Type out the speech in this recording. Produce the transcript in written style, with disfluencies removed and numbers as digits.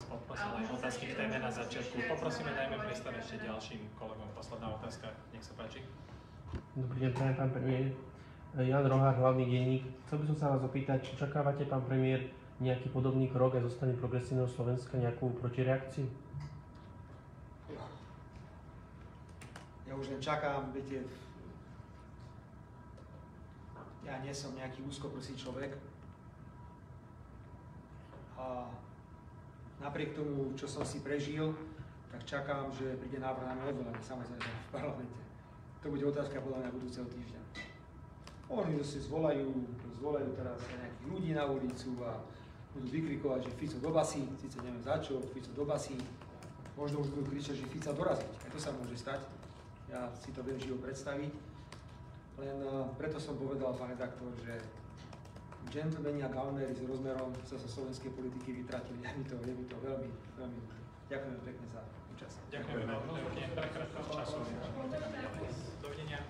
odposlali otázky k téme na začiatku. Poprosíme, dajme priestor ešte ďalším kolegom. Posledná otázka, nech sa páči. Dobrý deň, prajem, pán premiér. Jan Rohár, hlavný denník. Chcel by som sa vás opýtať, či očakávate, pán premiér, nejaký podobný krok aj zo strany Progresívneho Slovenska, nejakú protireakciu? Ja už len čakám, viete, ja nie som nejaký úzkoprsý človek a napriek tomu, čo som si prežil, tak čakám, že príde návrh na moje odvolanie, samozrejme v parlamente. To bude otázka podľa mňa budúceho týždňa. Oni si zvolajú teraz nejakých ľudí na ulicu a budú vykrikovať, že Fico do basy, síce neviem za čo, Fico do basy. Možno už budú kričať, že Fica doraziť. Aj to sa môže stať. Ja si to viem živo predstaviť. Len preto som povedal, pán redaktor, že gentlemani a gaunery s rozmerom sa slovenskej politiky vytratili. Je mi to veľmi, veľmi. Ďakujem pekne za účasť. Ďakujem veľmi pekne. Dovidenia.